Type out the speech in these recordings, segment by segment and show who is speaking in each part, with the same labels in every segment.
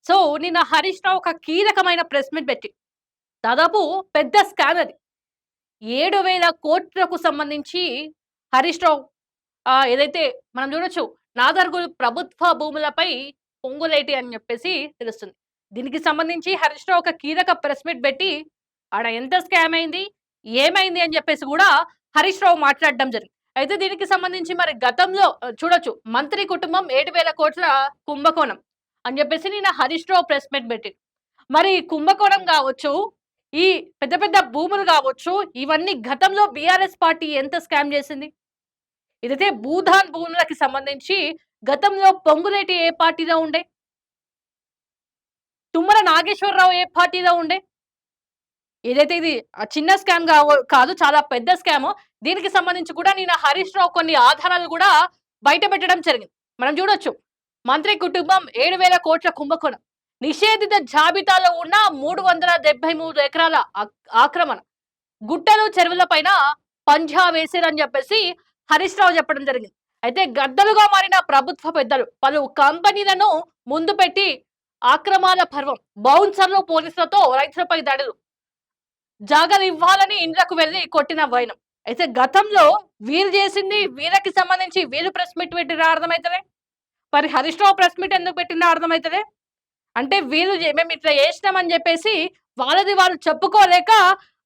Speaker 1: So, నిన్న హరీష్ రావు ఒక కీలకమైన ప్రెస్ మీట్ పెట్టి, దాదాపు పెద్ద స్కామ్ అది. 7,000,00,00,000కు సంబంధించి హరీష్ రావు ఏదైతే మనం చూడొచ్చు, నాగర్‌గుల్ ప్రభుత్వ భూములపై పొంగులేటి అని చెప్పేసి తెలుస్తుంది. దీనికి సంబంధించి హరీష్ రావు ఒక కీలక ప్రెస్ మీట్ పెట్టి, ఆడ ఎంత స్కామ్ అయింది, ఏమైంది అని చెప్పేసి గూడా హరీష్ రావు మాట్లాడడం జరిగింది. అయితే దీనికి సంబంధించి మరి గతంలో చూడొచ్చు, మంత్రి కుటుంబం 7,000,00,00,000 కుంభకోణం అని చెప్పేసి నిన్న హరీష్ రావు ప్రెస్ మీట్ పెట్టి, మరి కుంభకోణం గావచ్చు, ఈ పెద్ద పెద్ద భూములు గావచ్చు, ఇవన్నీ గతంలో బీఆర్ఎస్ పార్టీ ఎంత స్కామ్ జేసింది? ఇదైతే భూదాన్ భూములకి సంబంధించి గతంలో పొంగులేటి ఏ పార్టీలో ఉండే? తుమ్మల నాగేశ్వరరావు ఏ పార్టీలో ఉండే? ఏదైతే ఇది చిన్న స్కామ్ కాదు, చాలా పెద్ద స్కాము. దీనికి సంబంధించి కూడా నిన్న హరీష్ రావు కొన్ని ఆధారాలు గూడా బయట పెట్టడం జరిగింది. మనం జూడొచ్చు. మంత్రి కుటుంబం 7,000,00,00,000 కుంభకోణం. నిషేధిత జాబితాలో ఉన్న 373 ఎకరాల ఆక్రమణ. గుట్టలు, చెరువుల పైన పంజా వేసిరని చెప్పేసి హరీష్ రావు చెప్పడం జరిగింది. అయితే గద్దలుగా మారిన ప్రభుత్వ పెద్దలు పలు కంపెనీలను ముందు పెట్టి ఆక్రమణ పర్వం. బౌన్సర్లు, పోలీసులతో రైతులపై దాడులు. జాగాలివ్వాలని ఇండ్లకు వెళ్లి కొట్టిన వైనం. అయితే గతంలో వీరు చేసింది, వీళ్ళకి సంబంధించి వీళ్ళు ప్రెస్ మీట్ పెట్టిరా అర్థమైతలే. మరి హరీష్ రావు ప్రెస్ మీట్ ఎందుకు పెట్టిండో అర్థమైతలే. అంటే వీళ్ళు మేము ఇట్లా చేసినామని చెప్పేసి వాళ్ళది వాళ్ళు చెప్పుకోలేక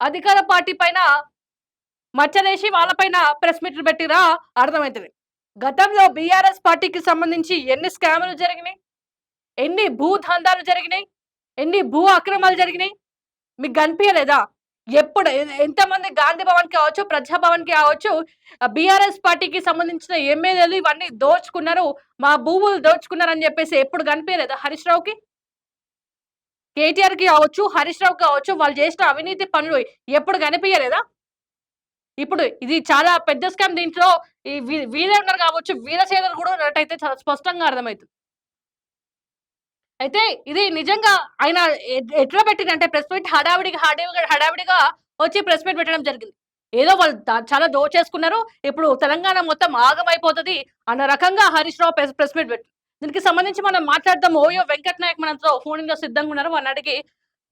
Speaker 1: అధికార పార్టీ పైన మచ్చలేసి వాళ్ళపైన ప్రెస్ మీట్లు పెట్టిరా అర్థమైతది. గతంలో బీఆర్ఎస్ పార్టీకి సంబంధించి ఎన్ని స్కాములు జరిగినాయి, ఎన్ని భూ దందాలు జరిగినాయి, ఎన్ని భూ అక్రమాలు జరిగినాయి మీకు కనిపించలేదా? ఎప్పుడు ఎంతమంది గాంధీ భవన్ కావచ్చు, ప్రజాభవన్ కి కావచ్చు, బీఆర్ఎస్ పార్టీకి సంబంధించిన ఎమ్మెల్యేలు ఇవన్నీ దోచుకున్నారు, మా భూములు దోచుకున్నారు అని చెప్పేసి ఎప్పుడు కనిపించలేదా హరీష్ రావుకి? కేటీఆర్ కి కావచ్చు, హరీష్ రావు కావచ్చు, వాళ్ళు చేసిన అవినీతి పనులు ఎప్పుడు కనిపించలేదా? ఇప్పుడు ఇది చాలా పెద్ద స్కామ్. దీంట్లో ఈ వీళ్ళే ఉన్నారు కావచ్చు, వీళ్ళ చేతులు కూడా ఉన్నట్టయితే చాలా స్పష్టంగా అర్థమైతుంది. అయితే ఇది నిజంగా ఆయన ఎట్లా పెట్టిండంటే ప్రెస్ మీట్ హడావిడిగా వచ్చి ప్రెస్ మీట్ పెట్టడం జరిగింది. ఏదో వాళ్ళు చాలా దోచేసుకున్నారు, ఇప్పుడు తెలంగాణ మొత్తం ఆగమైపోతది అన్న రకంగా హరీష్ రావు ప్రెస్ మీట్ పెట్టారు. దీనికి సంబంధించి మనం మాట్లాడదాం. ఓయో వెంకట్ నాయక్ మనతో ఫోన్ ఇన్‌లో సిద్ధంగా ఉన్నారు. వారిని అడిగి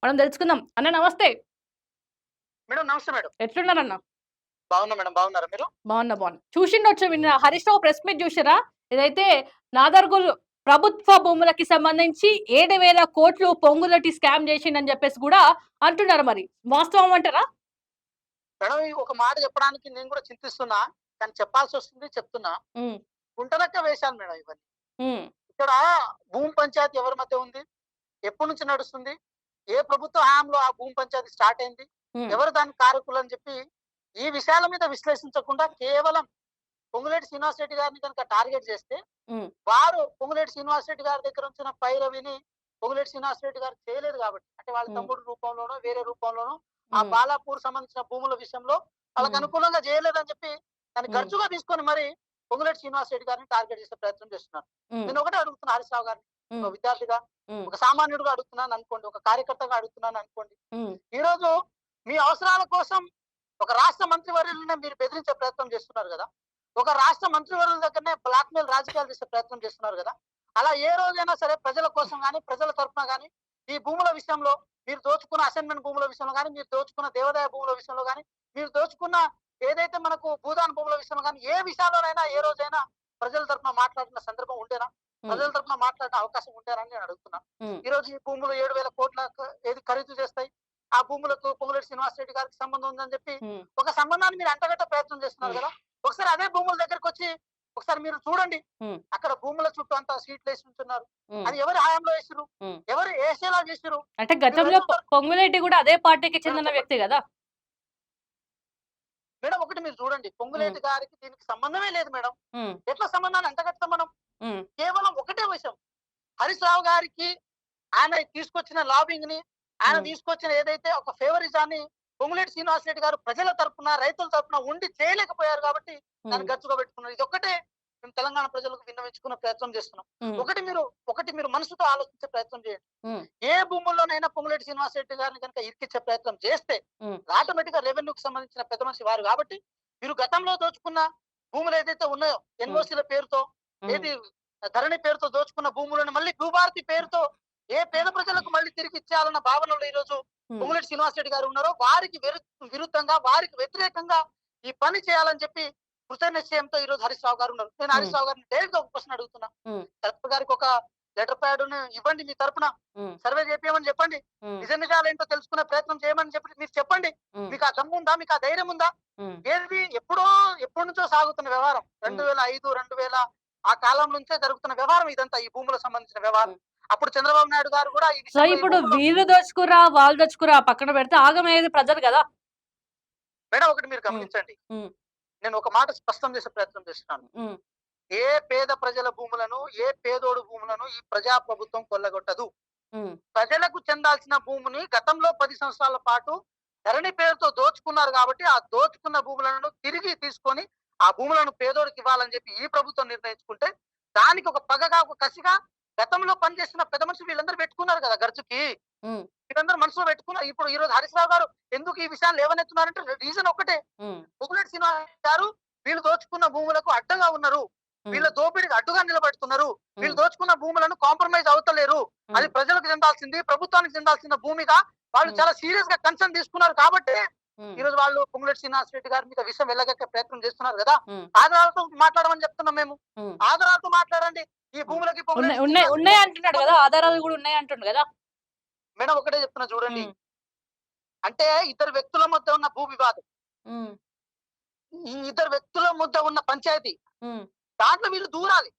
Speaker 1: మనం తెలుసుకుందాం. అన్న నమస్తే.
Speaker 2: మేడం నమస్తే మేడం.
Speaker 1: ఎట్లున్నారన్న?
Speaker 2: బాగున్నా మేడం. బాగున్నారా మీరు?
Speaker 1: బాగున్నా. చూసిండొచ్చు నిన్న హరీష్ రావు ప్రెస్ మీట్ చూసిర్రా? ఏదైతే నాదర్గుల్ ప్రభుత్వ భూములకి సంబంధించి 7,000,00,00,000 పొంగులటి స్కామ్ చేసిండని చెప్పేసి కూడా అంటున్నారు. మరి వాస్తవం అంటారా?
Speaker 2: మేడం ఈ ఒక మాట చెప్పడానికి నేను కూడా చింతిస్తున్నా. కానీ చెప్పాల్సొస్తుంది చెప్తున్నా.
Speaker 1: హ్మ్.
Speaker 2: గుంటలెక్క వేశాను మేడం ఇవన్నీ.
Speaker 1: హ్మ్.
Speaker 2: ఇక్కడ భూమి పంచాయతీ ఎవరి మధ్య ఉంది? ఎప్పటి నుంచి నడుస్తుంది? ఏ ప్రభుత్వ హయాంలో ఆ భూమి పంచాయతీ స్టార్ట్ అయింది?
Speaker 1: హ్మ్.
Speaker 2: ఎవరు దానికి కారకులని చెప్పి ఈ విషయాల మీద విశ్లేషించకుండా కేవలం పొంగులేటి శ్రీనివాస్ రెడ్డి గారిని గనుక టార్గెట్ చేస్తే,
Speaker 1: హ్మ్.
Speaker 2: వారు పొంగులేటి శ్రీనివాస్ రెడ్డి గారి దగ్గర ఉంచిన పైరవిని పొంగులేటి శ్రీనివాస్ రెడ్డి గారు చేయలేదు కాబట్టి, అంటే వాళ్ళ
Speaker 1: హ్మ్.
Speaker 2: తమ్ముడు రూపంలోనో, వేరే రూపంలోనో ఆ
Speaker 1: హ్మ్.
Speaker 2: బాలాపూర్ సంబంధించిన భూముల విషయంలో వాళ్ళకి
Speaker 1: హ్మ్.
Speaker 2: అనుకూలంగా చేయలేదని చెప్పి దాన్ని
Speaker 1: హ్మ్.
Speaker 2: గర్జుగా తీసుకొని మరి పొంగులేటి శ్రీనివాస్ రెడ్డి గారిని టార్గెట్ చేసే ప్రయత్నం చేస్తున్నారు.
Speaker 1: హ్మ్.
Speaker 2: నేను ఒకటే అడుగుతున్నా హరీష్ రావు గారిని,
Speaker 1: హ్మ్.
Speaker 2: ఒక విద్యార్థిగా,
Speaker 1: హ్మ్.
Speaker 2: ఒక సామాన్యుడిగా అడుగుతున్నాను అనుకోండి, ఒక కార్యకర్తగా అడుగుతున్నాను అనుకోండి.
Speaker 1: హ్మ్.
Speaker 2: ఈ రోజు మీ అవసరాల కోసం ఒక రాష్ట్ర మంత్రివర్యులనే మీరు బెదిరించే ప్రయత్నం చేస్తున్నారు కదా! ఒక రాష్ట్ర మంత్రివర్యుల దగ్గరనే బ్లాక్‌మెయిల్ రాజకీయాలు చేసే ప్రయత్నం చేస్తున్నారు కదా! అలా ఏ రోజైనా సరే ప్రజల కోసం గాని, ప్రజల తరపున గాని, ఈ భూముల విషయంలో మీరు దోచుకున్న అసైన్‌మెంట్ భూముల విషయంలో గాని, మీరు దోచుకున్న దేవాదాయ భూముల విషయంలో గాని, మీరు దోచుకున్న ఏదైతే మనకు భూదాన్ భూముల విషయంలో గాని, ఏ విషయాల్లోనైనా ఏ రోజైనా ప్రజల తరపున మాట్లాడిన సందర్భం ఉండేనా?
Speaker 1: హ్మ్.
Speaker 2: ప్రజల తరపున మాట్లాడిన అవకాశం ఉండేనా అని నేను అడుగుతున్నా.
Speaker 1: హ్మ్.
Speaker 2: ఈరోజు ఈ భూములు 7,000,00,00,000 ఏది ఖరీదు చేస్తాయి? ఆ భూములకు పొంగులేటి శ్రీనివాస్ రెడ్డి గారికి సంబంధం ఉందని చెప్పి
Speaker 1: హ్మ్.
Speaker 2: ఒక సంబంధాన్ని మీరు అంటగట్టే ప్రయత్నం చేస్తున్నారు
Speaker 1: హ్మ్.
Speaker 2: కదా! ఒకసారి అదే భూముల దగ్గరకొచ్చి ఒకసారి మీరు చూడండి.
Speaker 1: హ్మ్.
Speaker 2: అక్కడ భూముల చుట్టూ అంతా సీట్లేసి ఉంచున్నారు.
Speaker 1: హ్మ్.
Speaker 2: అది ఎవరి హయాంలో ఏసిర్రు?
Speaker 1: హ్మ్.
Speaker 2: ఎవరు ఏసేలా చేసిర్రు?
Speaker 1: అంటే
Speaker 2: మీరు
Speaker 1: గతంలో
Speaker 2: రైతుల తరపున
Speaker 1: పొంగులేటి కూడా అదే పార్టీకి
Speaker 2: మేడం
Speaker 1: చెందిన
Speaker 2: చెప్పండి.
Speaker 1: వ్యక్తి గదా!
Speaker 2: మేడం ఒకటి మీరు చూడండి.
Speaker 1: హ్మ్.
Speaker 2: పొంగులేటి గారికి దీనికి సంబంధమే లేదు మేడం.
Speaker 1: హ్మ్.
Speaker 2: ఎట్లా సంబంధాన్ని అంటగడతాం మనం?
Speaker 1: హ్మ్.
Speaker 2: కేవలం ఒకటే విషయం. హరీష్ రావు గారికి ఆయన తీసుకొచ్చిన లాబింగ్‌ని, ఆయన
Speaker 1: హ్మ్.
Speaker 2: తీసుకొచ్చిన ఏదైతే ఒక ఫేవరిజాన్ని పొంగులేటి శ్రీనివాస్ రెడ్డి గారు ప్రజల తరపున, రైతుల తరపున ఉండి చేయలేకపోయారు కాబట్టి
Speaker 1: హ్మ్.
Speaker 2: దాన్ని గచ్చుగా పెట్టుకున్నారు. ఇదొక్కటే మేము తెలంగాణ ప్రజలకు విన్నవించుకునే ప్రయత్నం చేస్తున్నాం.
Speaker 1: హ్మ్.
Speaker 2: ఒకటి మీరు మనసుతో ఆలోచించే ప్రయత్నం చేయండి.
Speaker 1: హ్మ్.
Speaker 2: ఏ భూముల్లోనైనా పొంగులేటి శ్రీనివాస్ రెడ్డి గారిని గనుక ఇరికిచ్చే ప్రయత్నం చేస్తే
Speaker 1: హ్మ్.
Speaker 2: ఆటోమేటిక్‌గా రెవెన్యూకి సంబంధించిన పెద్ద మనిషి వారు కాబట్టి, మీరు గతంలో దోచుకున్న భూములు ఏదైతే ఉన్నాయో
Speaker 1: హ్మ్.
Speaker 2: ఎన్‌ఓసీల పేరుతో,
Speaker 1: హ్మ్.
Speaker 2: ఏది ధరణి పేరుతో దోచుకున్న భూములను మళ్ళీ భూభారతి పేరుతో ఏ పేద ప్రజలకు మళ్ళీ తిరిగి ఇచ్చేయాలన్న భావనలో ఈ రోజు పొంగులేటి శ్రీనివాస్ రెడ్డి గారు ఉన్నారో వారికి విరుద్ధంగా వారికి వ్యతిరేకంగా ఈ పని చేయాలని చెప్పి కృత నిశ్చయంతో ఈ రోజు హరీష్ రావు గారు ఉన్నారు. నేను హరీష్ రావు గారిని డైరెక్ట్ గా ఒక క్వశ్చన్ అడుగుతున్నా. కలెక్టర్ గారికి ఒక లెటర్ ప్యాడ్ ఇవ్వండి, మీ తరపున సర్వే చేపించమని చెప్పండి, నిజ నిజాలు ఏంటో తెలుసుకునే ప్రయత్నం చేయమని చెప్పి మీరు చెప్పండి. మీకు ఆ దమ్ము ఉందా, మీకు ఆ ధైర్యం ఉందా? ఏది ఎప్పటి నుంచో సాగుతున్న వ్యవహారం, 2005 2000 ఆ కాలం నుంచే జరుగుతున్న వ్యవహారం ఇదంతా, ఈ భూములకు సంబంధించిన వ్యవహారం. అప్పుడు చంద్రబాబు నాయుడు గారు కూడా ఈ
Speaker 1: సో
Speaker 2: విషయంలో
Speaker 1: ఇప్పుడు వీళ్ళు దోచుకురా వాళ్ళు దోచుకురా పక్కన పెడితే ఆగమయ్యేది ప్రజలు కదా.
Speaker 2: మేడం ఒకటి మీరు గమనించండి, నేను ఒక మాట స్పష్టం చేసే ప్రయత్నం చేస్తున్నాను. ఏ పేద ప్రజల భూములను, ఏ పేదోడు భూములను ఈ ప్రజా ప్రభుత్వం కొల్లగొట్టదు. ప్రజలకు చెందాల్సిన భూమిని గతంలో 10 సంవత్సరాల పాటు ధరణి పేరుతో దోచుకున్నారు కాబట్టి ఆ దోచుకున్న భూములను తిరిగి తీసుకొని ఆ భూములను పేదోడికి ఇవ్వాలని చెప్పి ఈ ప్రభుత్వం నిర్ణయించుకుంటే దానికి ఒక పగగా ఒక కసిగా గతంలో పనిచేసిన పెద్ద మనుషులు వీళ్ళందరూ పెట్టుకున్నారు కదా ఖర్చుకి. వీళ్ళందరూ మనసులో పెట్టుకున్నారు. ఇప్పుడు ఈ రోజు హరీష్ రావు గారు ఎందుకు ఈ విషయాలు లేవనెత్తున్నారంటే రీజన్ ఒకటే, పొంగులేటి శ్రీనివాస్ గారు వీళ్ళు దోచుకున్న భూములకు అడ్డంగా ఉన్నారు, వీళ్ళ దోపిడికి అడ్డుగా నిలబడుతున్నారు, వీళ్ళు దోచుకున్న భూములను కాంప్రమైజ్ అవుతలేరు, అది ప్రజలకు చెందాల్సింది ప్రభుత్వానికి చెందాల్సిన భూమిగా వాళ్ళు చాలా సీరియస్ గా కన్సర్న్ తీసుకున్నారు కాబట్టి ఈ రోజు వాళ్ళు పొంగులేటి శ్రీనివాస్ రెడ్డి గారి మీద విషయం వెళ్ళగక్కే ప్రయత్నం చేస్తున్నారు కదా. ఆధారాలతో మాట్లాడమని చెప్తున్నాం మేము, ఆధారాలతో మాట్లాడండి. ఈ భూములకి
Speaker 1: ఉన్నాయి అంటున్నాడు కదా, ఆధారాలు కూడా ఉన్నాయి అంటుండు కదా.
Speaker 2: మేడం ఒకటే చెప్తున్నా చూడండి, అంటే ఇద్దరు వ్యక్తుల మధ్య ఉన్న భూ వివాదం, ఈ ఇద్దరు వ్యక్తుల మధ్య ఉన్న పంచాయతీ, దాంట్లో వీళ్ళు దూరాలి.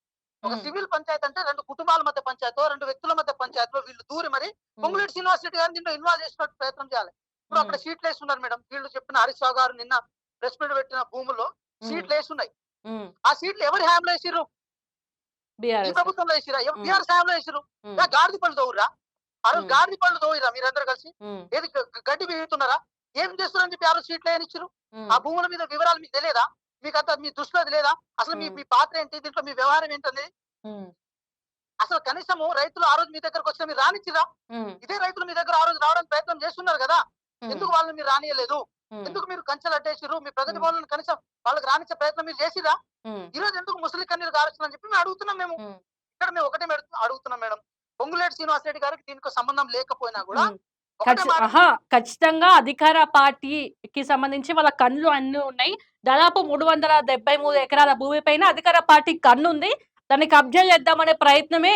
Speaker 2: ఒక సివిల్ పంచాయతీ అంటే 2 కుటుంబాల మధ్య పంచాయతీ, 2 వ్యక్తుల మధ్య పంచాయతీలో వీళ్ళు దూరి మరి పొంగులేటి శ్రీనివాస్ రెడ్డి గారిని దీంట్లో ఇన్వాల్వ్ చేసినట్టు ప్రయత్నం చేయాలి. ఇప్పుడు అక్కడ షీట్లు వేసి ఉన్నారు మేడం, వీళ్ళు చెప్పిన హరీష్ రావు గారు నిన్న ప్రెస్ మీట్ పెట్టిన భూముల్లో షీట్లు వేసి ఉన్నాయి. ఆ సీట్లు ఎవరి హ్యాంలో వేసిర్రు? ఈ ప్రభుత్వంలో వేసిరా? బీఆర్ఎస్ హ్యాంలో వేసిరు. గాడిద పళ్ళు తోవురా? ఆ రోజు గాడిద పళ్ళు తోవిరా మీరందరూ కలిసి? ఏది గడ్డి బీగుతున్నారా? ఏం చేస్తున్నారని చెప్పి ఆ రోజు సీట్లు వేయనిచ్చారు? ఆ భూముల మీద వివరాలు మీకు తెలియదా? మీకు అంత మీ దృష్టిలో అది లేదా? అసలు మీ పాత్ర ఏంటి దీంట్లో, మీ వ్యవహారం ఏంటనేది అసలు కనీసము రైతులు ఆ రోజు మీ దగ్గరకు వచ్చిన మీరు రానిచ్చిరా? ఇదే రైతులు మీ దగ్గర ఆ రోజు రావడానికి ప్రయత్నం చేస్తున్నారు కదా, ఎందుకు వాళ్ళని మీరు రానియలేదు? ఎందుకు మీరు కంచెలు అడ్డేసిరు? మీ ప్రగతి భవన్లను కనీసం వాళ్ళకి రానిచ్చే ప్రయత్నం మీరు చేసిరా? ఈ రోజు ఎందుకు ముసలి కన్నీరు గారుస్తుందని చెప్పి మేము అడుగుతున్నాం. ఇక్కడ మేము ఒకటే అడుగుతున్నాం మేడం, పొంగులేటి శ్రీనివాస్ రెడ్డి గారికి దీనికి సంబంధం లేకపోయినా కూడా
Speaker 1: ఖచ్చితంగా అధికార పార్టీకి సంబంధించి వాళ్ళ కన్నులు అన్ని ఉన్నాయి. దాదాపు 373 ఎకరాల భూమి పైన అధికార పార్టీ కన్ను ఉంది, దాన్ని కబ్జా చేద్దామనే ప్రయత్నమే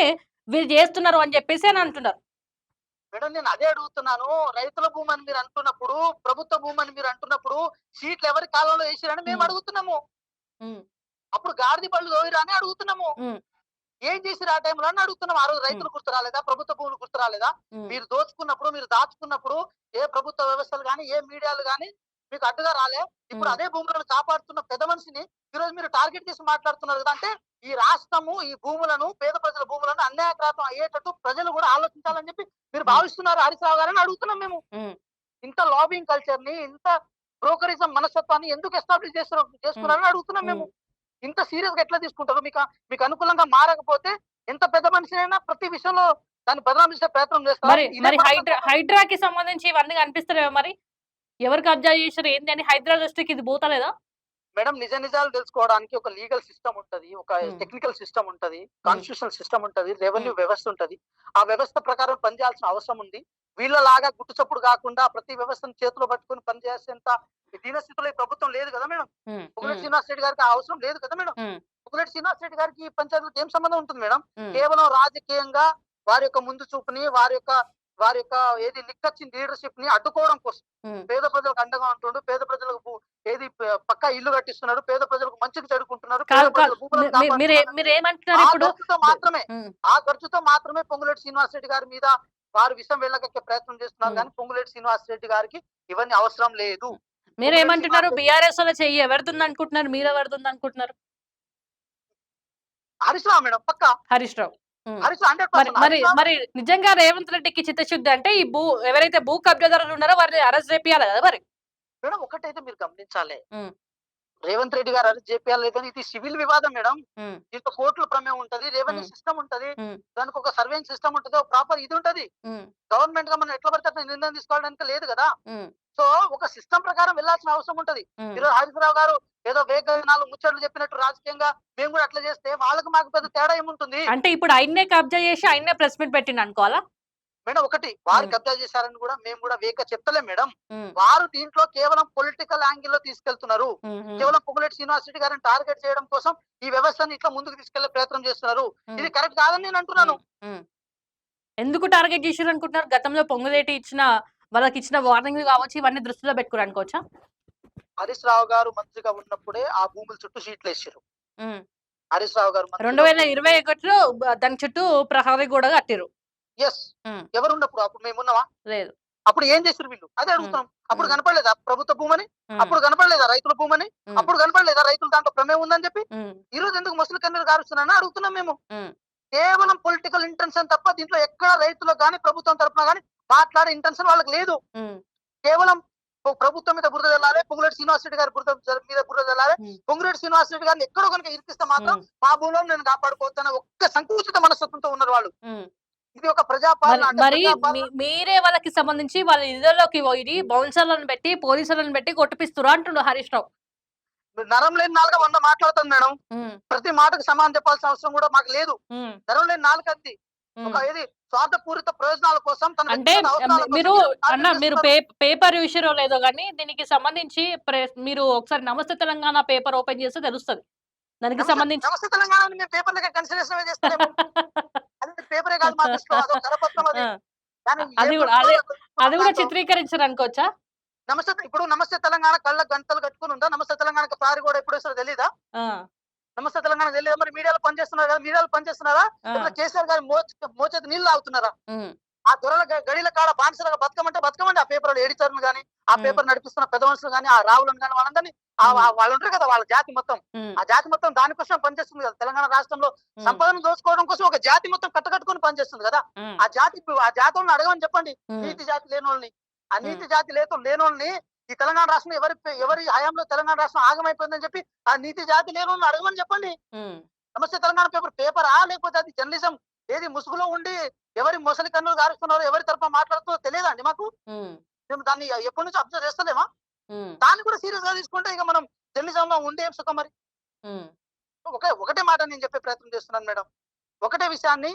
Speaker 1: వీళ్ళు చేస్తున్నారు అని చెప్పేసి అని అంటున్నారు.
Speaker 2: మేడం నేను అదే అడుగుతున్నాను, రైతుల భూమి అని మీరు అంటున్నప్పుడు, ప్రభుత్వ భూమి అని మీరు అంటున్నప్పుడు సీట్లు ఎవరి కాలంలో వేసిరని మేము అడుగుతున్నాము. అప్పుడు గాడిద పళ్ళు తోవిరా అని అడుగుతున్నాము. ఏం చేసిరు ఆ టైంలో అని అడుగుతున్నాం. ఆ రోజు రైతులు గుర్తు రాలేదా? ప్రభుత్వ భూములు గుర్తు రాలేదా? మీరు దోచుకున్నప్పుడు, మీరు దాచుకున్నప్పుడు ఏ ప్రభుత్వ వ్యవస్థలు గాని ఏ మీడియాలు గాని మీకు అడ్డుగా రాలే. ఇప్పుడు అదే భూములను కాపాడుతున్న పెద్ద మనిషిని ఈ రోజు మీరు టార్గెట్ చేసి మాట్లాడుతున్నారు కదా. అంటే ఈ రాష్ట్రము ఈ భూములను, పేద ప్రజల భూములను అన్యాయక్రాతం అయ్యేటట్టు ప్రజలు కూడా ఆలోచించాలని చెప్పి మీరు భావిస్తున్నారు హరీష్ రావు గారని అడుగుతున్నాం మేము. ఇంత లాబింగ్ కల్చర్ ని, ఇంత బ్రోకరిజం మనస్తత్వాన్ని ఎందుకు ఎస్టాబ్లిష్ చేస్తున్నారని అడుగుతున్నాం మేము. ఇంత సీరియస్ గా ఎట్లా తీసుకుంటారు? మీకు అనుకూలంగా మారకపోతే ఎంత పెద్ద మనిషినైనా ప్రతి విషయంలో దాన్ని బదనామించే ప్రయత్నం చేస్తారు.
Speaker 1: హైడ్రాకి సంబంధించి ఇవన్నీ కనిపిస్తారేమో మరి, ఎవరు కబ్జా చేశారు ఏంటి అని హైడ్రా దృష్టికి ఇది పోతలేదా?
Speaker 2: మేడం నిజ నిజాలు తెలుసుకోవడానికి ఒక లీగల్ సిస్టమ్ ఉంటది, ఒక టెక్నికల్ సిస్టమ్ ఉంటది, కాన్స్టిట్యూషనల్ సిస్టమ్ ఉంటది, రెవెన్యూ వ్యవస్థ ఉంటది. ఆ వ్యవస్థ ప్రకారం పనిచేయాల్సిన అవసరం ఉంది. వీళ్ళలాగా గుట్టు చప్పుడు కాకుండా ప్రతి వ్యవస్థను చేతిలో పట్టుకుని పనిచేసేంత దీనస్థితిలో ఈ ప్రభుత్వం లేదు కదా మేడం. పొంగులేటి శ్రీనివాస్ రెడ్డి గారికి ఆ అవసరం లేదు కదా మేడం. పొంగులేటి శ్రీనివాస్ రెడ్డి గారికి ఈ పంచాయతీలకు ఏం సంబంధం ఉంటుంది మేడం? కేవలం రాజకీయంగా వారి యొక్క ముందు చూపుని, వారి యొక్క ఏది లిక్కచ్చిన లీడర్షిప్ ని అడ్డుకోవడం కోసం పేద ప్రజలకు అండగా ఉంటుండు, పేద ప్రజలకు ఏది పక్కా ఇల్లు కట్టిస్తున్నారు, పేద ప్రజలకు మంచిగా చదువుకుంటున్నారు, ఆ ఖర్చుతో మాత్రమే పొంగులేటి శ్రీనివాస్ రెడ్డి గారి మీద వారు విషయం వెళ్ళగక్కే ప్రయత్నం చేస్తున్నారు. కానీ పొంగులేటి శ్రీనివాస్ రెడ్డి గారికి ఇవన్నీ అవసరం లేదు.
Speaker 1: మీరేమంటున్నారు? బీఆర్ఎస్ లో చెయ్యి ఎవరిది అనుకుంటున్నారు? మీరు ఎవరిది అనుకుంటున్నారు?
Speaker 2: హరీష్ రావు మేడం, పక్కా
Speaker 1: హరీష్ రావు. మరి నిజంగా రేవంత్ రెడ్డికి చిత్తశుద్ధి అంటే ఈ ఎవరైతే భూ కబ్జాదారులు ఉన్నారో వారిని అరెస్ట్ చేయాలి కదా మరి.
Speaker 2: మేడం ఒకటైతే మీరు గమనించాలి, రేవంత్ రెడ్డి గారు అరెస్ట్ చేయాలి కానీ ఇది సివిల్ వివాదం మేడం. దీంట్లో కోర్టుల ప్రమేయం ఉంటది, రెవెన్యూ సిస్టమ్ ఉంటది, దానికి ఒక సర్వేయింగ్ సిస్టమ్ ఉంటది, ఒక ప్రాపర్ ఇది ఉంటది. గవర్నమెంట్ గా మనం ఎట్లా పడితే అట్లా నిర్ణయం తీసుకోవడానికి లేదు కదా. సో ఒక సిస్టమ్ ప్రకారం వెళ్లాల్సిన అవసరం ఉంటది. ఈరోజు హరీష్ రావు గారు ఏదో వేగనాలు ముచ్చట్లు చెప్పినట్టు రాజకీయంగా మేము కూడా అట్లా చేస్తే వాళ్ళకి మాకు పెద్ద తేడా ఏముంటుంది?
Speaker 1: అంటే ఇప్పుడు ఆయన్నే కబ్జా చేసి ఆయన్నే ప్రెస్ మీట్ పెట్టిండు అనుకోవాలా?
Speaker 2: మేడం ఒకటి వారు
Speaker 1: హ్మ్.
Speaker 2: కబ్జా చేశారని కూడా మేము కూడా వేక చెప్తలేం మేడం.
Speaker 1: హ్మ్.
Speaker 2: వారు దీంట్లో కేవలం పొలిటికల్ యాంగిల్‌లో తీసుకెళ్తున్నారు.
Speaker 1: హ్మ్. హ్మ్.
Speaker 2: కేవలం పొంగులేటి శ్రీనివాస్ రెడ్డి గారిని టార్గెట్ చేయడం కోసం ఈ వ్యవస్థని ఇట్లా ముందుకు తీసుకెళ్లే ప్రయత్నం చేస్తున్నారు.
Speaker 1: హ్మ్.
Speaker 2: ఇది కరెక్ట్ కాదని నేను
Speaker 1: హ్మ్.
Speaker 2: అంటున్నాను.
Speaker 1: హ్మ్. ఎందుకు టార్గెట్ జేషిర్రనుకుంటున్నారు? గతంలో పొంగులేటి వాళ్ళకిచ్చిన వార్నింగ్‌లు గావచ్చు, ఇవన్నీ దృష్టిలో బెట్టుకొని అనుకోవచ్చా?
Speaker 2: హరీష్ రావు గారు మంత్రిగా ఉన్నప్పుడే ఆ భూముల చుట్టూ షీట్లేసిర్రు.
Speaker 1: హ్మ్.
Speaker 2: హరీష్ రావు గారు మంత్రిగా ఉన్నప్పుడు
Speaker 1: 2021లో దాని చుట్టూ ప్రహరీ గోడ కట్టిర్రు.
Speaker 2: యెస్.
Speaker 1: హ్మ్.
Speaker 2: ఎవరున్నప్పుడు? అప్పుడు మేమున్నామా?
Speaker 1: లేదు.
Speaker 2: అప్పుడు ఏం చేసిర్రు వీళ్ళు? అదే
Speaker 1: హ్మ్.
Speaker 2: అడుగుతున్నాం. అప్పుడు
Speaker 1: హ్మ్.
Speaker 2: కనపడలేదా ప్రభుత్వ భూమని?
Speaker 1: హ్మ్.
Speaker 2: అప్పుడు కనపడలేదా రైతుల భూమని?
Speaker 1: హ్మ్.
Speaker 2: అప్పుడు కనపడలేదా రైతులు దాంట్లో ప్రమేయం ఉందని చెప్పి?
Speaker 1: హ్మ్.
Speaker 2: ఈరోజు ఎందుకు మొసలి కన్నీరు కారుస్తున్నారని అడుగుతున్నాం మేము.
Speaker 1: హ్మ్.
Speaker 2: కేవలం పొలిటికల్ ఇంటెన్షన్ తప్ప దీంట్లో ఎక్కడ రైతులకు గాని, ప్రభుత్వం తరపున గాని మాట్లాడే ఇంటెన్షన్ వాళ్ళకి లేదు.
Speaker 1: హ్మ్.
Speaker 2: కేవలం ప్రభుత్వం మీద బురద జల్లాలి. పొంగులేటి శ్రీనివాస్ రెడ్డి గారి మీద బురద జల్లాలి.
Speaker 1: హ్మ్.
Speaker 2: పొంగులేటి శ్రీనివాస్ రెడ్డి గారిని ఎక్కడో గనుక ఇరికిస్తే మాత్రం
Speaker 1: హ్మ్.
Speaker 2: మా భూములను నేను కాపాడుకోవచ్చనే ఒక్క సంకుచిత మనస్తత్వంతో ఉన్నారు వాళ్ళు.
Speaker 1: హ్మ్.
Speaker 2: ఇది ఒక
Speaker 1: మరి
Speaker 2: ప్రజాపాలన అంటే
Speaker 1: మరి
Speaker 2: ప్రజాపాలన
Speaker 1: మీరే వాళ్ళకి సంబంధించి వాళ్ళ ఇళ్లలోకి పోయి బౌన్సర్‌లను పెట్టి, పోలీసులను పెట్టి కొట్టిపిస్తుర్రు అంటుండు హరీష్ రావు.
Speaker 2: నరం లేని నాలుక 100 మాట్లాడుతుంది మేడం.
Speaker 1: హ్మ్.
Speaker 2: ప్రతి మాటకు సమానం చెప్పాల్సిన అవసరం కూడా మాకు లేదు.
Speaker 1: హ్మ్.
Speaker 2: నరం లేని నాలుక అది. ఒక
Speaker 1: హ్మ్.
Speaker 2: ఏది స్వార్థపూరిత ప్రయోజనాల కోసం తన
Speaker 1: అంటే
Speaker 2: వ్యక్తిగత అవసరాల కోసం
Speaker 1: మీరు
Speaker 2: ఈరోజు
Speaker 1: అన్న
Speaker 2: టార్గెట్
Speaker 1: మీరు
Speaker 2: చేస్తున్నారు.
Speaker 1: పేపర్ చూసిర్రో లేదో గాని దీనికి సంబంధించి మీరు ఒకసారి నమస్తే తెలంగాణ పేపర్ ఓపెన్ చేస్తే తెలుస్తది. దానికి
Speaker 2: నమస్తే
Speaker 1: సంబంధించి
Speaker 2: నమస్తే తెలంగాణ అని మేము పేపర్‌లకే కన్సిడరేషనే చేస్తలేము. అది పేపరే కాదు మా దృష్టిలో. అదొక కరపత్రం అది. కానీ ఏం
Speaker 1: అది గూడా
Speaker 2: దొరుకుతుందో
Speaker 1: అదే
Speaker 2: వెతుకుతున్నాం
Speaker 1: అది గూడా
Speaker 2: దాంట్లో.
Speaker 1: చిత్రీకరించారనుకోవచ్చా?
Speaker 2: ఇప్పుడు నమస్తే తెలంగాణ కళ్ళకి గంతలు కట్టుకొని ఉందా? నమస్తే తెలంగాణకి ప్రహరీ గోడ ఎప్పుడేస్తారో తెలీదా?
Speaker 1: ఆ!
Speaker 2: నమస్తే తెలంగాణ తెలీదా? మరి మీడియాలో పనిచేస్తున్నారు కదా! మీడియాలో పనిచేస్తున్నారా? లేకపోతే
Speaker 1: ఆ!
Speaker 2: కేసీఆర్ గారి మోచేతి నీళ్లు తాగుతున్నారా?
Speaker 1: హ్మ్.
Speaker 2: ఆ దొరల గడీల కాడ బానిసలుగా బతకమంటే బతకమండి. ఆ పేపర్‌లో ఎడిటర్‌లు గాని, ఆ
Speaker 1: హ్మ్.
Speaker 2: పేపర్ నడిపిస్తున్న పెద్ద మనుషులు గాని, ఆ రావులను గాని వాళ్ళందరిని
Speaker 1: హ్మ్.
Speaker 2: వాళ్ళుంటారు కదా! వాళ్ళ జాతి మొత్తం.
Speaker 1: హ్మ్.
Speaker 2: ఆ జాతి మొత్తం దానికోసం పనిచేస్తుంది కదా! తెలంగాణ రాష్ట్రంలో
Speaker 1: హ్మ్.
Speaker 2: సంపదను దోచుకోవడం కోసం ఒక జాతి మొత్తం కట్టకట్టుకొని పనిచేస్తుంది కదా!
Speaker 1: హ్మ్.
Speaker 2: ఆ జాతోళ్ళని అడగమని చెప్పండి.
Speaker 1: హ్మ్.
Speaker 2: నీతి జాతి లేనోళ్ళని. ఆ
Speaker 1: హ్మ్.
Speaker 2: నీతి జాతి లేనోళ్ళని ఈ తెలంగాణ రాష్ట్రం ఎవరి హయాంలో తెలంగాణ రాష్ట్రం ఆగమైపోయిందని చెప్పి ఆ నీతి జాతి లేనోళ్ళని అడగమని చెప్పండి.
Speaker 1: హ్మ్.
Speaker 2: నమస్తే తెలంగాణ పేపరా? లేకపోతే అది జర్నలిజం ఏది ముసుగులో ఉండి ఎవరి మొసలి కన్నులు గారుస్తున్నారో, ఎవరి తరపున మాట్లాడుతున్నారో తెలియదా అండి మాకు?
Speaker 1: హ్మ్.
Speaker 2: మేము దాన్ని ఎప్పటినుంచో అబ్జర్వ్ చేస్తలేమా?
Speaker 1: హ్మ్.
Speaker 2: దాన్ని కూడా సీరియస్‌గా తీసుకుంటే ఇక మనం జర్నలిజంలో ఉండి ఏం సుఖం మరి?
Speaker 1: హ్మ్.
Speaker 2: ఒకటే మాట నేను చెప్పే ప్రయత్నం చేస్తున్నాను మేడం. ఒకటే విషయాన్ని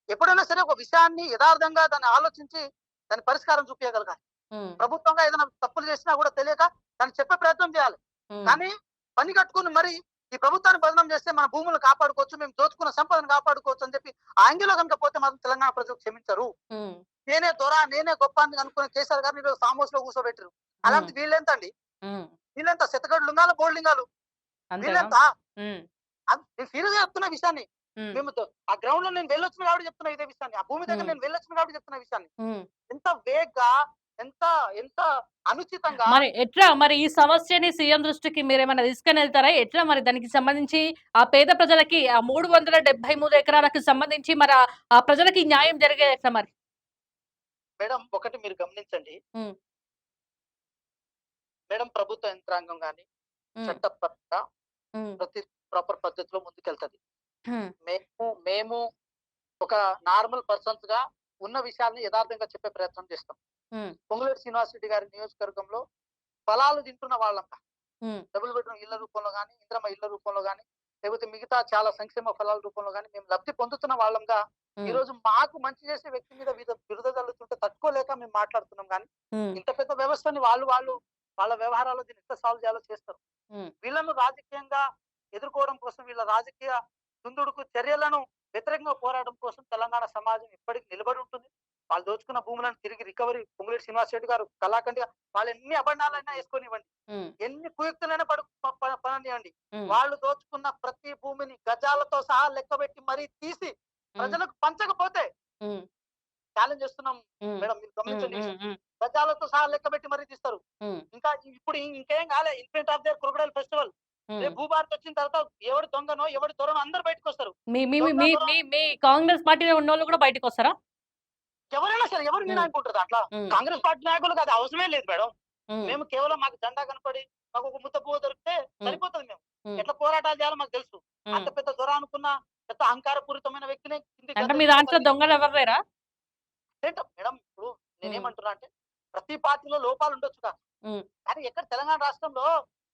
Speaker 2: ఎప్పుడైనా సరే ఒక విషయాన్ని యదార్థంగా దాన్ని ఆలోచించి దాని పరిష్కారం చూపియగలగాలి.
Speaker 1: హ్మ్.
Speaker 2: ప్రభుత్వంగా ఏదైనా తప్పులు చేసినా కూడా తెలియక దాన్ని చెప్పే ప్రయత్నం చేయాలి.
Speaker 1: హ్మ్.
Speaker 2: కానీ పని కట్టుకొని మరి ఈ ప్రభుత్వాన్ని బదనాం చేస్తే మన భూములను కాపాడుకోవచ్చు. మేము దోచుకున్న సంపదను కాపాడుకోవచ్చు అని చెప్పి ఆ యాంగిల్‌లో గనుక పోతే మాత్రం తెలంగాణ ప్రజలు క్షమించరు.
Speaker 1: హ్మ్.
Speaker 2: నేనే దొర, నేనే గొప్ప అని అనుకునే కేసీఆర్ గారిని ఈరోజు ఫార్మ్ హౌస్‌లో కూర్చోబెట్టిర్రు.
Speaker 1: హ్మ్.
Speaker 2: అలాంటిది వీళ్ళెంతండి?
Speaker 1: హ్మ్.
Speaker 2: వీళ్ళెంత శతకోటి లింగాలు, బోడు లింగాలు.
Speaker 1: అంతేనా?
Speaker 2: వీళ్ళెంత?
Speaker 1: హ్మ్.
Speaker 2: నేను సీరియస్‌గా చెప్తున్న విషయాన్ని.
Speaker 1: హ్మ్.
Speaker 2: మేము ఆ గ్రౌండ్‌లో నేను వెళ్ళొచ్చిన కాబట్టి చెప్తున్నా ఇదే విషయాన్ని. ఆ భూమి దగ్గర
Speaker 1: హ్మ్.
Speaker 2: నేను వెళ్ళొచ్చిన కాబట్టి చెప్తున్న విషయాన్ని.
Speaker 1: హ్మ్.
Speaker 2: ఎంత వేగ్‌గా, ఎంత ఎంత అనుచితంగా
Speaker 1: మరి ఎట్లా మరి ఈ సమస్యని సీఎం దృష్టికి మీరేమన్నా తీసుకొనెళ్తారా? ఎట్లా మరి దానికి సంబంధించి ఆ పేద ప్రజలకి ఆ 373 ఎకరాలకు సంబంధించి మరి ఆ ప్రజలకి న్యాయం జరిగేది ఎట్లా మరి?
Speaker 2: మేడం ఒకటి మీరు గమనించండి.
Speaker 1: హ్మ్.
Speaker 2: మేడం ప్రభుత్వ యంత్రాంగం గాని,
Speaker 1: హ్మ్.
Speaker 2: చట్టపరంగా
Speaker 1: హ్మ్.
Speaker 2: ప్రతి ప్రాపర్ పద్ధతిలో ముందుకెళ్తది.
Speaker 1: హ్మ్.
Speaker 2: మేము ఒక నార్మల్ పర్సన్స్‌గా ఉన్న విషయాల్ని యదార్థంగా చెప్పే ప్రయత్నం చేస్తాం.
Speaker 1: హ్మ్.
Speaker 2: పొంగులేటి శ్రీనివాస్ రెడ్డి గారి నియోజకవర్గంలో ఫలాలు తింటున్న వాళ్ళంతా
Speaker 1: హ్మ్.
Speaker 2: డబుల్ బెడ్‌రూమ్ ఇళ్ల రూపంలో గాని, ఇందిరమ్మ ఇళ్ల రూపంలో గాని, లేకపోతే మిగతా చాలా సంక్షేమ ఫలాల రూపంలో గాని మేము లబ్ధి పొందుతున్న వాళ్ళంగా
Speaker 1: హ్మ్.
Speaker 2: ఈరోజు మాకు మంచి చేసే వ్యక్తి మీద బిరుద జల్లుతుంటే తట్టుకోలేక మేము మాట్లాడుతున్నాం గానీ,
Speaker 1: హ్మ్.
Speaker 2: ఇంత పెద్ద వ్యవస్థని వాళ్ళు వాళ్ళ వ్యవహారాల్లో దీన్ని ఎట్లా సాల్వ్ చేయాలో చేస్తారు.
Speaker 1: హ్మ్.
Speaker 2: వీళ్ళను రాజకీయంగా ఎదుర్కోవడం కోసం వీళ్ళ రాజకీయ దుందుడుకు చర్యలను వ్యతిరేకంగా పోరాటం కోసం తెలంగాణ సమాజం ఇప్పటికి నిలబడి ఉంటుంది. వాళ్ళు దోచుకున్న భూములను తిరిగి రికవరీ పొంగులేటి శ్రీనివాస్ రెడ్డి గారు కళాఖండిగా వాళ్ళు ఎన్ని అభండాలైనా యేసుకొనివ్వండి.
Speaker 1: హ్మ్.
Speaker 2: ఎన్ని కుయుక్తులైనా పడు ప ప పడనియండి.
Speaker 1: హ్మ్.
Speaker 2: వాళ్ళు దోచుకున్న ప్రతి భూమిని గజాలతో సహా లెక్కబెట్టి మరీ తీసి
Speaker 1: హ్మ్.
Speaker 2: ప్రజలకు పంచకపోతే
Speaker 1: హ్మ్.
Speaker 2: ఛాలెంజ్ చేస్తున్నాం
Speaker 1: హ్మ్.
Speaker 2: మేడం. మీరు
Speaker 1: హ్మ్.
Speaker 2: గమనించండి ఈ
Speaker 1: హ్మ్.
Speaker 2: విషయం.
Speaker 1: హ్మ్.
Speaker 2: గజాలతో సహా లెక్కబెట్టి మరీ తీస్తారు.
Speaker 1: హ్మ్.
Speaker 2: ఇంకా ఇప్పుడు ఇంకేం కాలే. Infant of the crocodile festival.
Speaker 1: హ్మ్.
Speaker 2: రేపు భూభారత్ వచ్చిన తర్వాత ఎవడు దొంగనో, ఎవడు దొరనో అందరూ బయటకొస్తారు.
Speaker 1: మీ మీ మీ
Speaker 2: దొంగ,
Speaker 1: మీ
Speaker 2: దొర
Speaker 1: మీ మీ కాంగ్రెస్ పార్టీలో ఉన్నోళ్ళు గూడా బయటికొస్తారా?
Speaker 2: ఎవరైనా సరే ఎవరు
Speaker 1: హ్మ్.
Speaker 2: వినాయకుంటారు దాంట్లో.
Speaker 1: హ్మ్.
Speaker 2: కాంగ్రెస్ పార్టీ నాయకులకు అది అవసరమే లేదు మేడం.
Speaker 1: హ్మ్.
Speaker 2: మేము కేవలం మాకు జెండా కనపడి, మాకు ఒక ముద్ద పువ్వు దొరికితే
Speaker 1: హ్మ్.
Speaker 2: సరిపోతది మేము.
Speaker 1: హ్మ్.
Speaker 2: ఎట్లా పోరాటాలు చేయాలో మాకు తెలుసు. అంత
Speaker 1: హ్మ్.
Speaker 2: పెద్ద దొర అనుకున్న పెద్ద అహంకారపూరితమైన వ్యక్తిని కిందికి
Speaker 1: అంటే మీ
Speaker 2: గద్దదించే
Speaker 1: దాంట్లో
Speaker 2: పరిస్థితి
Speaker 1: దొంగలెవరు లేరా?
Speaker 2: ఏంటో మేడం ఇప్పుడు
Speaker 1: హ్మ్.
Speaker 2: నేనేమంటున్నా అంటే ప్రతి పార్టీలో లోపాలుండొచ్చుగా.
Speaker 1: హ్మ్.
Speaker 2: కానీ ఎక్కడ తెలంగాణ రాష్ట్రంలో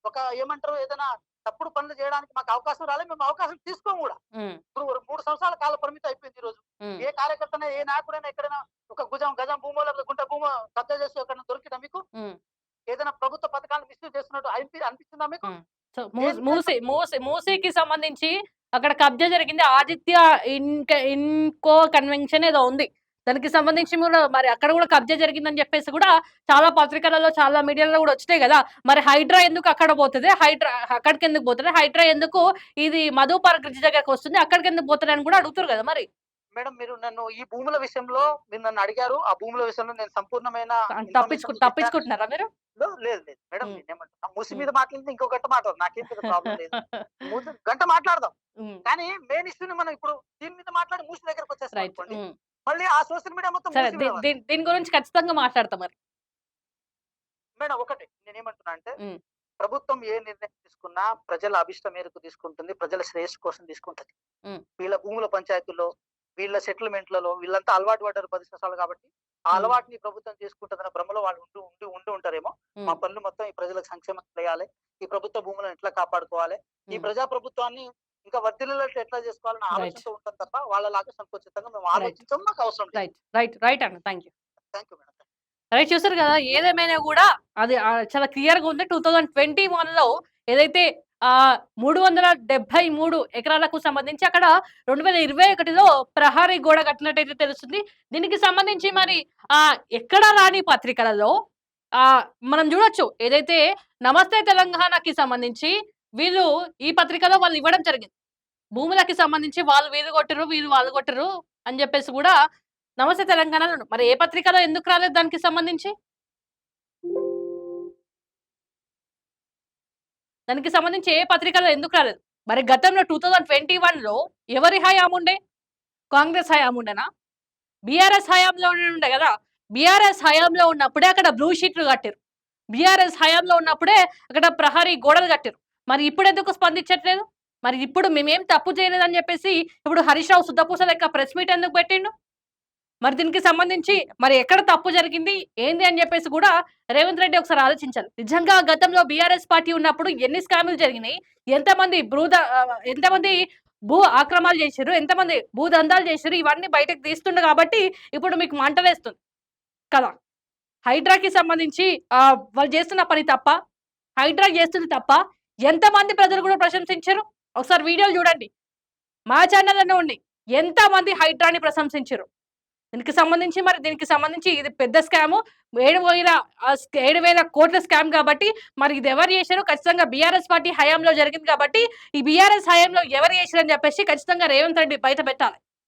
Speaker 2: ఒక ఏమంటారు ఏదైనా తప్పుడు పనులు చేయడానికి మాకు అవకాశం రాలేదు. మేము అవకాశం తీసుకోము కూడా.
Speaker 1: ఉమ్,
Speaker 2: ఇప్పుడు 3 సంవత్సరాల కాల పరిమితి అయిపోయింది ఈ రోజు.
Speaker 1: ఉమ్.
Speaker 2: ఏ కార్యకర్తనే, ఏ నాయకుడైనా ఎక్కడైనా ఒక గజం భూమో లేకపోతే గుంట భూమో కబ్జా చేసి ఎక్కడైనా దొరికిందా మీకు?
Speaker 1: ఉమ్.
Speaker 2: ఏదైనా ప్రభుత్వ పథకాలను మిస్యూజ్ చేస్తున్నట్టు అనిపిస్తుందా మీకు?
Speaker 1: హ్మ్. సో మూసీకి సంబంధించి అక్కడ కబ్జా జరిగింది. ఆదిత్య ఇన్కో కన్వెన్షన్ ఏదో ఉంది. దానికి సంబంధించి కూడా మరి అక్కడ కూడా కబ్జా జరిగిందని చెప్పేసి కూడా చాలా పత్రికలలో, చాలా మీడియాలో కూడా వచ్చినాయి కదా. మరి హైడ్రా ఎందుకు అక్కడ పోతది? హైడ్రా అక్కడికి ఎందుకు పోతది? హైడ్రా ఎందుకు ఇది మధు పార్క్ బ్రిడ్జ్ దగ్గరకు వస్తుంది? అక్కడికి ఎందుకు పోతది అని కూడా అడుగుతారు కదా మరి.
Speaker 2: మేడం, మీరు నన్ను ఈ భూముల విషయంలో మీరు నన్ను అడిగారు. ఆ భూముల విషయంలో నేను సంపూర్ణమైన ఇన్ఫర్మేషన్
Speaker 1: తప్పించుకుంటున్నారా మీరు?
Speaker 2: లేదు లేదు మేడం,
Speaker 1: హ్మ్.
Speaker 2: నేనేమంటున్నా, మూసి
Speaker 1: హ్మ్.
Speaker 2: మీద మాట్లాడితే ఇంకో గంట మాట్లాడదాం. నాకేం పెద్ద ప్రాబ్లం లేదు. గంట మాట్లాడదాం.
Speaker 1: హ్మ్.
Speaker 2: కానీ మెయిన్ ఇష్యూని మనం ఇప్పుడు దీని మీద మాట్లాడి మూసి దగ్గరకు వచ్చేస్తాం
Speaker 1: రైట్.
Speaker 2: అనుకోండి.
Speaker 1: హ్మ్.
Speaker 2: మళ్ళీ ఆ సోషల్ మీడియా మొత్తం
Speaker 1: సరే
Speaker 2: మూసి మీద పడుతుంది.
Speaker 1: దీని గురించి ఖచ్చితంగా మాట్లాడతా మరి.
Speaker 2: మేడం, ఒకటి నేనేమంటున్నా అంటే,
Speaker 1: హ్మ్.
Speaker 2: ప్రభుత్వం ఏ నిర్ణయం తీసుకున్నా ప్రజల అభిష్టం మేరకు తీసుకుంటుంది. ప్రజల శ్రేయస్సు కోసం తీసుకుంటది.
Speaker 1: హ్మ్.
Speaker 2: వీళ్ళ భూముల పంచాయతీల్లో, వీళ్ళ సెటిల్మెంట్లలో వీళ్ళంతా అలవాటు పడ్డారు 10 సంవత్సరాలు కాబట్టి. ఆ
Speaker 1: హ్మ్.
Speaker 2: అలవాటుని ప్రభుత్వం చేసుకుంటుందన్న భ్రమలో వాళ్ళు ఉండి ఉంటారేమో. మా
Speaker 1: హ్మ్.
Speaker 2: పనులు మొత్తం ఈ ప్రజలకు సంక్షేమం చేయాలి. ఈ ప్రభుత్వ భూములను ఎట్లా కాపాడుకోవాలి, ఈ
Speaker 1: హ్మ్.
Speaker 2: ప్రజా ప్రభుత్వాన్ని ఇంకా వర్ధిల్లేటట్లు ఎట్లా చేసుకోవాలన్న
Speaker 1: రైట్.
Speaker 2: ఆలోచనతో ఉంటాం తప్ప వాళ్ళలాగా సంకోచితంగా మేము
Speaker 1: రైట్.
Speaker 2: ఆలోచించడం మాకు అవసరం లేదు.
Speaker 1: రైట్ అన్న. Thank you.
Speaker 2: Thank you madam.
Speaker 1: Right, చూసారు కదా. ఏదేమైనా కూడా అది చాలా క్లియర్‌గా ఉంది. 2021లో ఏదైతే 373 ఎకరాలకు సంబంధించి అక్కడ 2021లో ప్రహరీ గోడ కట్టినట్టయితే తెలుస్తుంది. దీనికి సంబంధించి మరి ఎక్కడ రాని పత్రికలలో మనం చూడొచ్చు. ఏదైతే నమస్తే తెలంగాణకి సంబంధించి వీళ్ళు ఈ పత్రికలో వాళ్ళు ఇవ్వడం జరిగింది. భూములకి సంబంధించి వీళ్ళు కొట్టరు, వాళ్ళు కొట్టరు అని చెప్పేసి కూడా నమస్తే తెలంగాణలో. మరి ఏ పత్రికలో ఎందుకు రాలేదు దానికి సంబంధించి? దానికి సంబంధించి ఏ పత్రికలో ఎందుకు రాలేదు? మరి గతంలో 2021లో ఎవరి హయాం ఉండే? కాంగ్రెస్ హయాం ఉండేనా? బీఆర్ఎస్ హయాంలోనే ఉండే కదా. బీఆర్ఎస్ హయాంలో ఉన్నప్పుడే అక్కడ బ్లూ షీట్లు కట్టారు. బీఆర్ఎస్ హయాంలో ఉన్నప్పుడే అక్కడ ప్రహరీ గోడలు కట్టారు. మరి ఇప్పుడు ఎందుకు స్పందించట్లేదు? మరి ఇప్పుడు మేమేం తప్పు చేయలేదని చెప్పేసి ఇప్పుడు హరీష్ రావు సుద్దపూస లెక్క ప్రెస్ మీట్ ఎందుకు పెట్టిండు? మరి దీనికి సంబంధించి మరి ఎక్కడ తప్పు జరిగింది ఏంది అని చెప్పేసి కూడా రేవంత్ రెడ్డి ఒకసారి ఆలోచించాలి. నిజంగా గతంలో బీఆర్ఎస్ పార్టీ ఉన్నప్పుడు ఎన్ని స్కాములు జరిగినాయి, ఎంతమంది భూ ఆక్రమాలు చేశారు, ఎంతమంది భూదందాలు చేశారు, ఇవన్నీ బయటకు తీస్తుండే కాబట్టి ఇప్పుడు మీకు మంటలేస్తుంది కదా. హైడ్రాకి సంబంధించి వాళ్ళు చేస్తున్న పని తప్ప, హైడ్రా చేస్తుంది తప్ప ఎంతమంది ప్రజలు కూడా ప్రశంసించారు? ఒకసారి వీడియోలు చూడండి. మా ఛానల్లోనే ఉండి ఎంతమంది హైడ్రాని ప్రశంసించారు. దీనికి సంబంధించి ఇది పెద్ద స్కాము. 7,000 కోట్ల స్కామ్ కాబట్టి మరి ఇది ఎవరు చేశారో ఖచ్చితంగా బీఆర్ఎస్ పార్టీ హయాంలో జరిగింది కాబట్టి ఈ బీఆర్ఎస్ హయాంలో ఎవరు చేశారని చెప్పేసి ఖచ్చితంగా రేవంత్ రెడ్డి బయట పెట్టాలి.